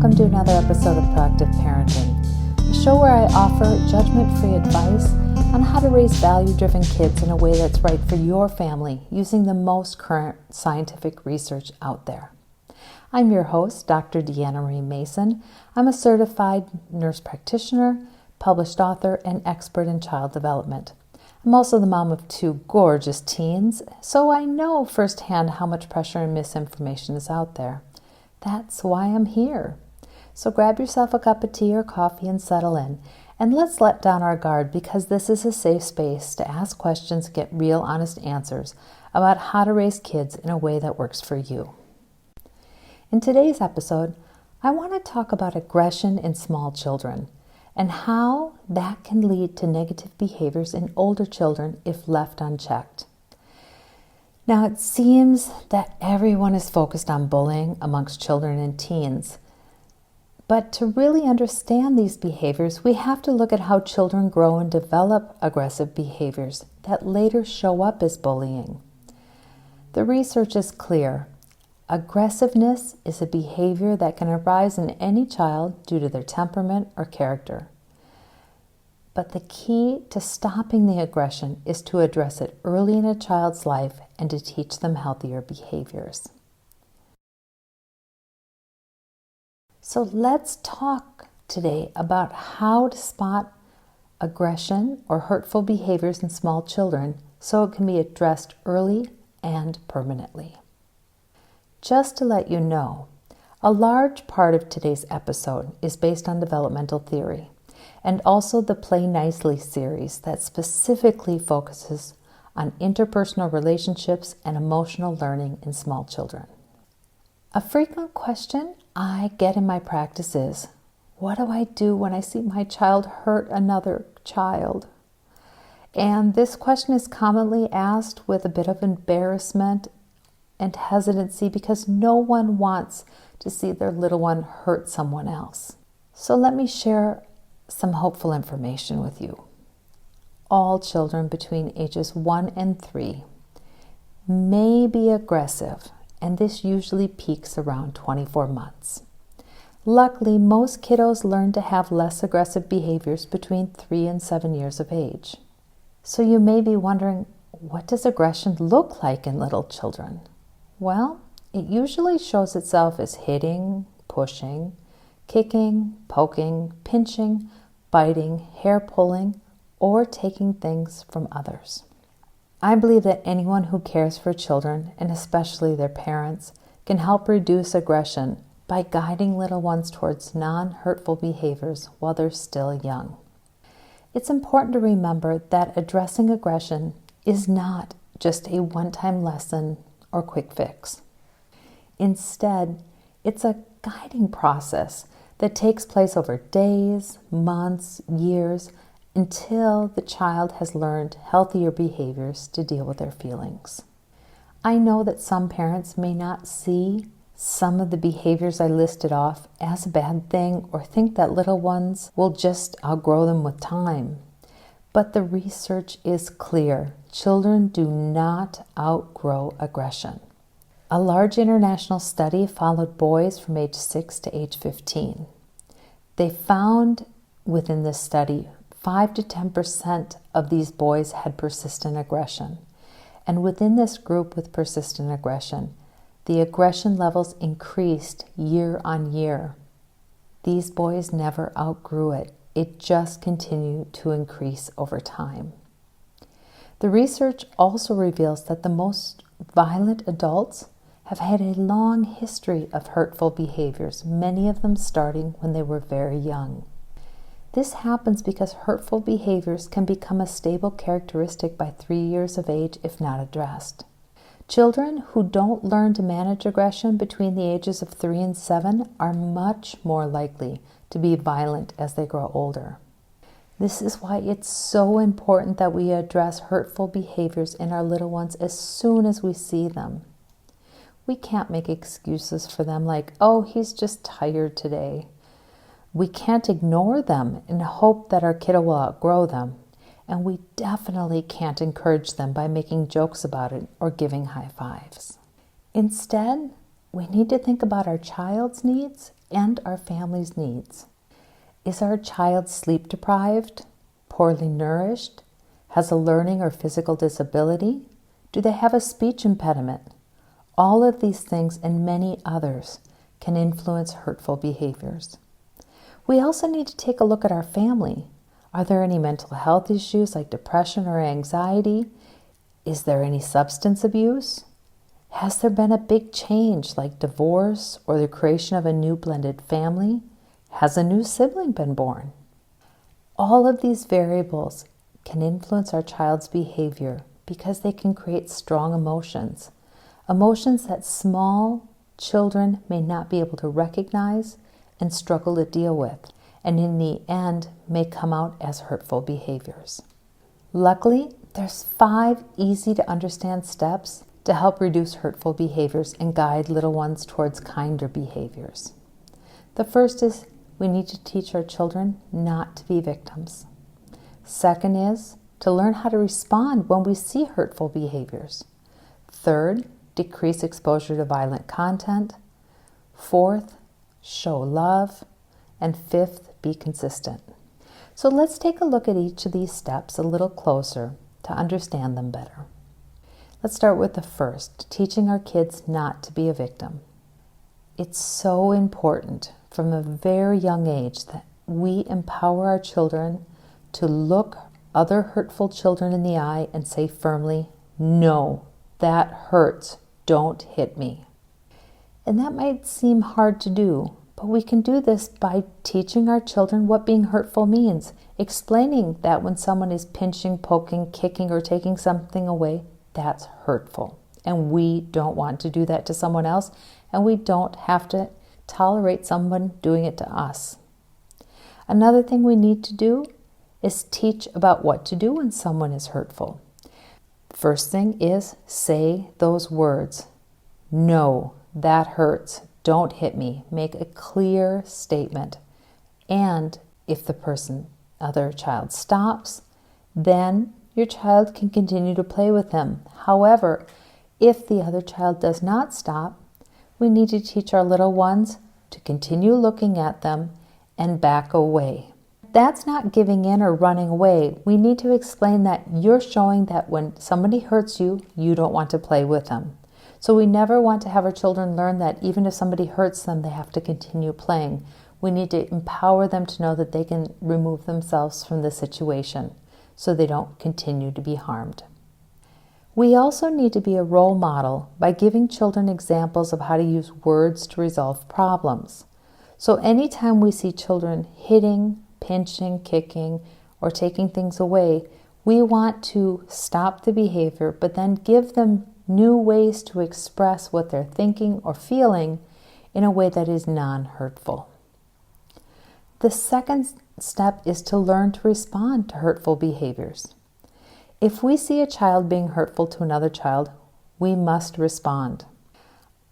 welcome to another episode of Proactive Parenting, a show where I offer judgment-free advice on how to raise value-driven kids in a way that's right for your family using the most current scientific research out there. I'm your host, Dr. Deanna Marie Mason. I'm a certified nurse practitioner, published author, and expert in child development. I'm also the mom of two gorgeous teens, so I know firsthand how much pressure and misinformation is out there. That's why I'm here. So grab yourself a cup of tea or coffee and settle in. And let's let down our guard, because this is a safe space to ask questions, get real, honest answers about how to raise kids in a way that works for you. In today's episode, I want to talk about aggression in small children and how that can lead to negative behaviors in older children if left unchecked. Now, it seems that everyone is focused on bullying amongst children and teens. But to really understand these behaviors, we have to look at how children grow and develop aggressive behaviors that later show up as bullying. The research is clear. Aggressiveness is a behavior that can arise in any child due to their temperament or character. But the key to stopping the aggression is to address it early in a child's life and to teach them healthier behaviors. So let's talk today about how to spot aggression or hurtful behaviors in small children so it can be addressed early and permanently. Just to let you know, a large part of today's episode is based on developmental theory and also the Play Nicely series that specifically focuses on interpersonal relationships and emotional learning in small children. A frequent question I get in my practice is, what do I do when I see my child hurt another child? And this question is commonly asked with a bit of embarrassment and hesitancy because no one wants to see their little one hurt someone else. So let me share some hopeful information with you. All children between ages 1 and 3 may be aggressive, and this usually peaks around 24 months. Luckily, most kiddos learn to have less aggressive behaviors between 3 and 7 years of age. So you may be wondering, what does aggression look like in little children? Well, it usually shows itself as hitting, pushing, kicking, poking, pinching, biting, hair pulling, or taking things from others. I believe that anyone who cares for children, and especially their parents, can help reduce aggression by guiding little ones towards non-hurtful behaviors while they're still young. It's important to remember that addressing aggression is not just a one-time lesson or quick fix. Instead, it's a guiding process that takes place over days, months, years, until the child has learned healthier behaviors to deal with their feelings. I know that some parents may not see some of the behaviors I listed off as a bad thing or think that little ones will just outgrow them with time. But the research is clear. Children do not outgrow aggression. A large international study followed boys from age 6 to age 15. They found within this study 5 to 10% of these boys had persistent aggression. And within this group with persistent aggression, the aggression levels increased year on year. These boys never outgrew it. It just continued to increase over time. The research also reveals that the most violent adults have had a long history of hurtful behaviors, many of them starting when they were very young. This happens because hurtful behaviors can become a stable characteristic by 3 years of age if not addressed. Children who don't learn to manage aggression between the ages of 3 and 7 are much more likely to be violent as they grow older. This is why it's so important that we address hurtful behaviors in our little ones as soon as we see them. We can't make excuses for them like, oh, he's just tired today. We can't ignore them and hope that our kiddo will outgrow them. And we definitely can't encourage them by making jokes about it or giving high fives. Instead, we need to think about our child's needs and our family's needs. Is our child sleep deprived, poorly nourished, has a learning or physical disability? Do they have a speech impediment? All of these things and many others can influence hurtful behaviors. We also need to take a look at our family. Are there any mental health issues like depression or anxiety? Is there any substance abuse? Has there been a big change like divorce or the creation of a new blended family? Has a new sibling been born? All of these variables can influence our child's behavior because they can create strong emotions. Emotions that small children may not be able to recognize and struggle to deal with, and in the end may come out as hurtful behaviors. Luckily, there's 5 easy to understand steps to help reduce hurtful behaviors and guide little ones towards kinder behaviors. The first is we need to teach our children not to be victims. Second is to learn how to respond when we see hurtful behaviors. Third, decrease exposure to violent content. Fourth, show love. And fifth, be consistent. So let's take a look at each of these steps a little closer to understand them better. Let's start with the first, teaching our kids not to be a victim. It's so important from a very young age that we empower our children to look other hurtful children in the eye and say firmly, "No, that hurts. Don't hit me." And that might seem hard to do, but we can do this by teaching our children what being hurtful means, explaining that when someone is pinching, poking, kicking, or taking something away, that's hurtful. And we don't want to do that to someone else, and we don't have to tolerate someone doing it to us. Another thing we need to do is teach about what to do when someone is hurtful. First thing is say those words. "No, that hurts. Don't hit me." Make a clear statement. And if the other child stops, then your child can continue to play with them. However, if the other child does not stop, we need to teach our little ones to continue looking at them and back away. That's not giving in or running away. We need to explain that you're showing that when somebody hurts you, you don't want to play with them. So we never want to have our children learn that even if somebody hurts them, they have to continue playing. We need to empower them to know that they can remove themselves from the situation so they don't continue to be harmed. We also need to be a role model by giving children examples of how to use words to resolve problems. So anytime we see children hitting, pinching, kicking, or taking things away, we want to stop the behavior, but then give them new ways to express what they're thinking or feeling in a way that is non-hurtful. The second step is to learn to respond to hurtful behaviors. If we see a child being hurtful to another child, we must respond.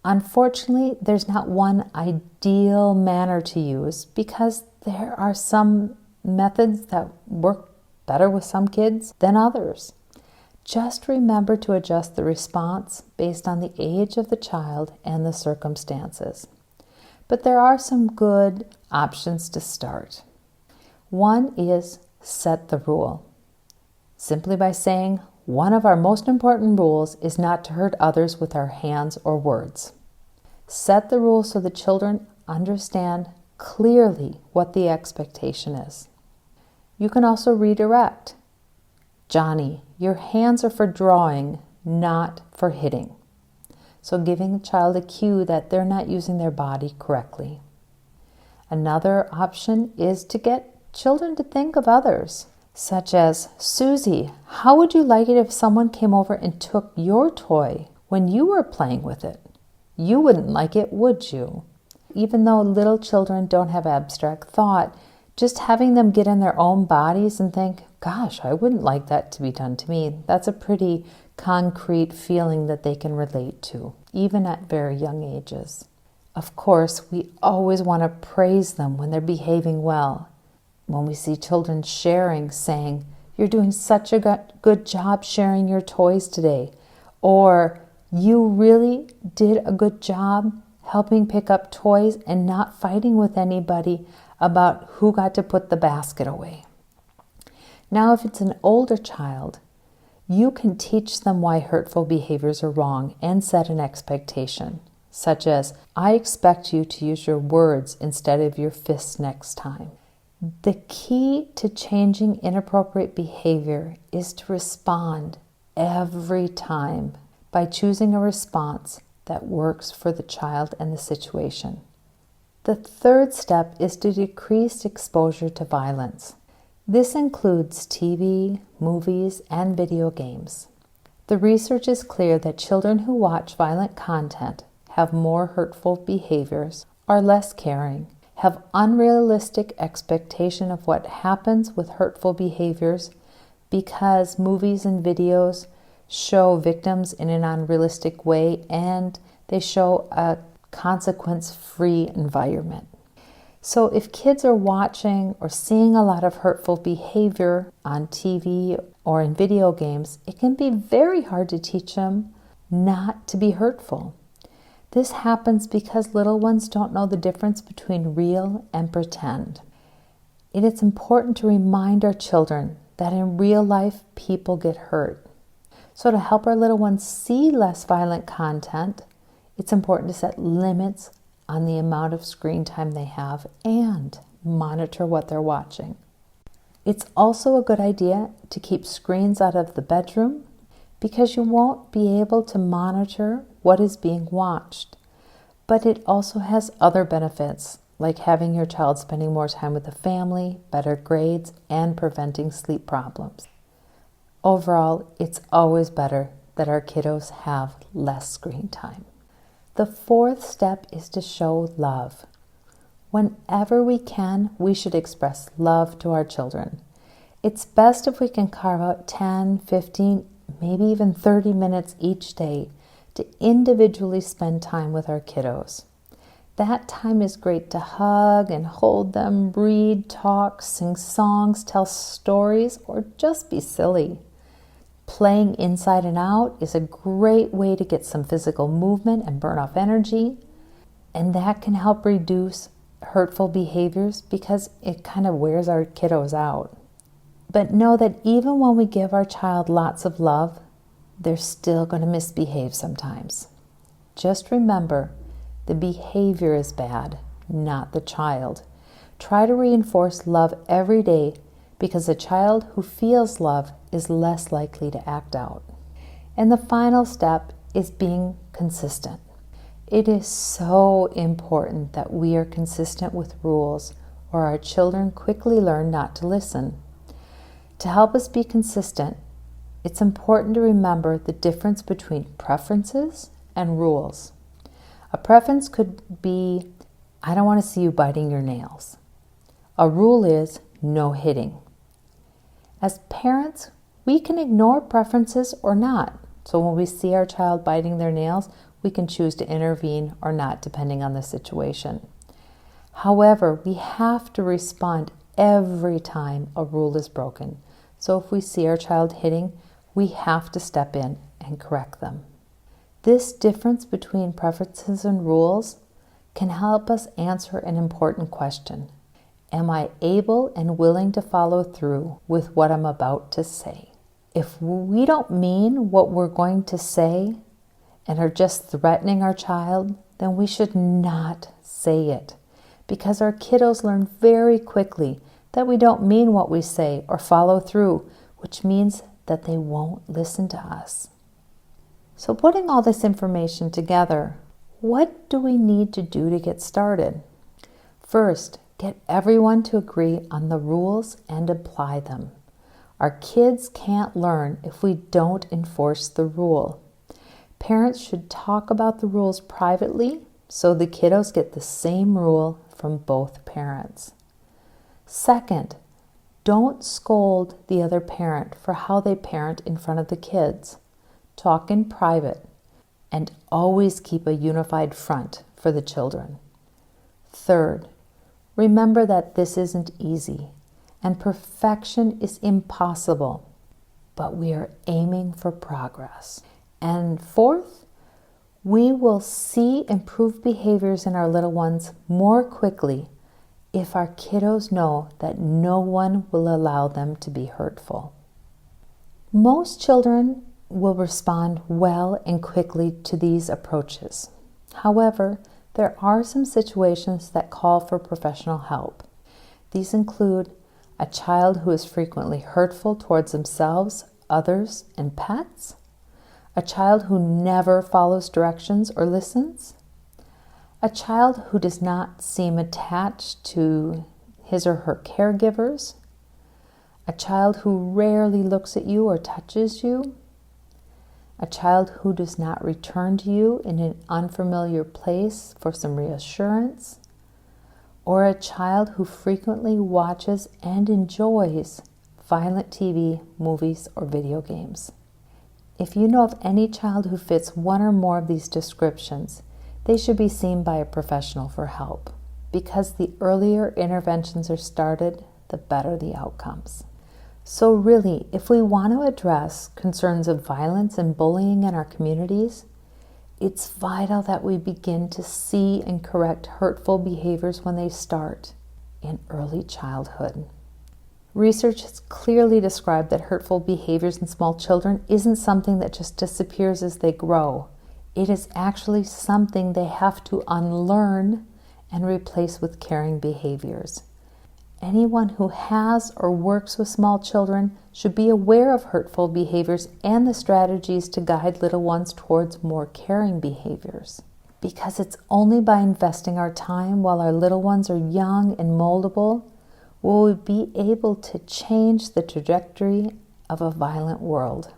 Unfortunately, there's not one ideal manner to use because there are some methods that work better with some kids than others. Just remember to adjust the response based on the age of the child and the circumstances. But there are some good options to start. One is set the rule. Simply by saying, one of our most important rules is not to hurt others with our hands or words. Set the rule so the children understand clearly what the expectation is. You can also redirect. "Johnny, your hands are for drawing, not for hitting." So giving the child a cue that they're not using their body correctly. Another option is to get children to think of others, such as, "Susie, how would you like it if someone came over and took your toy when you were playing with it? You wouldn't like it, would you?" Even though little children don't have abstract thought, just having them get in their own bodies and think, "Gosh, I wouldn't like that to be done to me," that's a pretty concrete feeling that they can relate to, even at very young ages. Of course, we always want to praise them when they're behaving well. When we see children sharing, saying, "You're doing such a good job sharing your toys today," or "You really did a good job helping pick up toys and not fighting with anybody about who got to put the basket away. Now, if it's an older child, you can teach them why hurtful behaviors are wrong and set an expectation, such as, I expect you to use your words instead of your fists next time. The key to changing inappropriate behavior is to respond every time by choosing a response that works for the child and the situation. The third step is to decrease exposure to violence. This includes TV, movies, and video games. The research is clear that children who watch violent content have more hurtful behaviors, are less caring, have unrealistic expectation of what happens with hurtful behaviors because movies and videos show victims in an unrealistic way and they show a consequence-free environment. So if kids are watching or seeing a lot of hurtful behavior on TV or in video games, it can be very hard to teach them not to be hurtful. This happens because little ones don't know the difference between real and pretend. And it's important to remind our children that in real life, people get hurt. So to help our little ones see less violent content, it's important to set limits on the amount of screen time they have and monitor what they're watching. It's also a good idea to keep screens out of the bedroom because you won't be able to monitor what is being watched. But it also has other benefits, like having your child spending more time with the family, better grades, and preventing sleep problems. Overall, it's always better that our kiddos have less screen time. The fourth step is to show love. Whenever we can, we should express love to our children. It's best if we can carve out 10, 15, maybe even 30 minutes each day to individually spend time with our kiddos. That time is great to hug and hold them, read, talk, sing songs, tell stories, or just be silly. Playing inside and out is a great way to get some physical movement and burn off energy, and that can help reduce hurtful behaviors because it kind of wears our kiddos out. But know that even when we give our child lots of love, they're still going to misbehave sometimes. Just remember, the behavior is bad, not the child. Try to reinforce love every day because a child who feels love is less likely to act out. And the final step is being consistent. It is so important that we are consistent with rules or our children quickly learn not to listen. To help us be consistent, it's important to remember the difference between preferences and rules. A preference could be, I don't want to see you biting your nails. A rule is no hitting. As parents, we can ignore preferences or not. So when we see our child biting their nails, we can choose to intervene or not, depending on the situation. However, we have to respond every time a rule is broken. So if we see our child hitting, we have to step in and correct them. This difference between preferences and rules can help us answer an important question. Am I able and willing to follow through with what I'm about to say? If we don't mean what we're going to say and are just threatening our child, then we should not say it, because our kiddos learn very quickly that we don't mean what we say or follow through, which means that they won't listen to us. So putting all this information together, what do we need to do to get started? First, get everyone to agree on the rules and apply them. Our kids can't learn if we don't enforce the rule. Parents should talk about the rules privately so the kiddos get the same rule from both parents. Second, don't scold the other parent for how they parent in front of the kids. Talk in private and always keep a unified front for the children. Third, remember that this isn't easy and perfection is impossible, but we are aiming for progress. And fourth, We will see improved behaviors in our little ones more quickly if our kiddos know that no one will allow them to be hurtful. Most children will respond well and quickly to these approaches. However, there are some situations that call for professional help. These include a child who is frequently hurtful towards themselves, others, and pets, a child who never follows directions or listens, a child who does not seem attached to his or her caregivers, a child who rarely looks at you or touches you, a child who does not return to you in an unfamiliar place for some reassurance, or a child who frequently watches and enjoys violent TV, movies, or video games. If you know of any child who fits one or more of these descriptions, they should be seen by a professional for help, because the earlier interventions are started, the better the outcomes. So really, if we want to address concerns of violence and bullying in our communities, it's vital that we begin to see and correct hurtful behaviors when they start in early childhood. Research has clearly described that hurtful behaviors in small children isn't something that just disappears as they grow. It is actually something they have to unlearn and replace with caring behaviors. Anyone who has or works with small children should be aware of hurtful behaviors and the strategies to guide little ones towards more caring behaviors. Because it's only by investing our time while our little ones are young and moldable will we be able to change the trajectory of a violent world.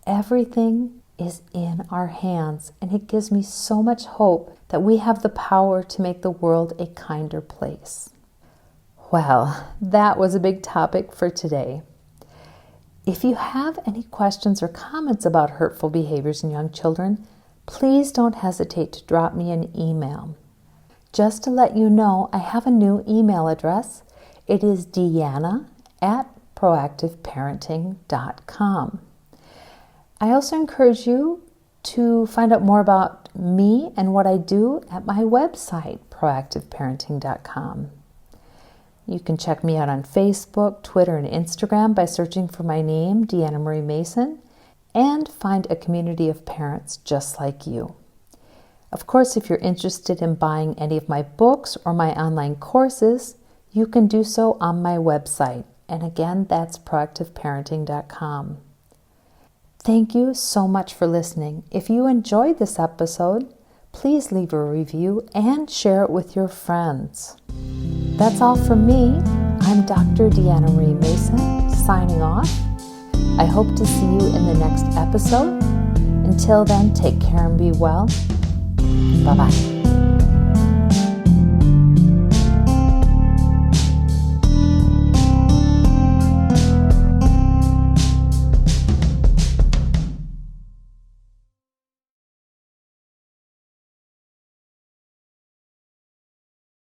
Everything is in our hands, and it gives me so much hope that we have the power to make the world a kinder place. Well, that was a big topic for today. If you have any questions or comments about hurtful behaviors in young children, please don't hesitate to drop me an email. Just to let you know, I have a new email address. It is deanna@proactiveparenting.com. I also encourage you to find out more about me and what I do at my website, proactiveparenting.com. You can check me out on Facebook, Twitter, and Instagram by searching for my name, Deanna Marie Mason, and find a community of parents just like you. Of course, if you're interested in buying any of my books or my online courses, you can do so on my website. And again, that's proactiveparenting.com. Thank you so much for listening. If you enjoyed this episode, please leave a review and share it with your friends. That's all from me. I'm Dr. Deanna Marie Mason, signing off. I hope to see you in the next episode. Until then, take care and be well. Bye-bye.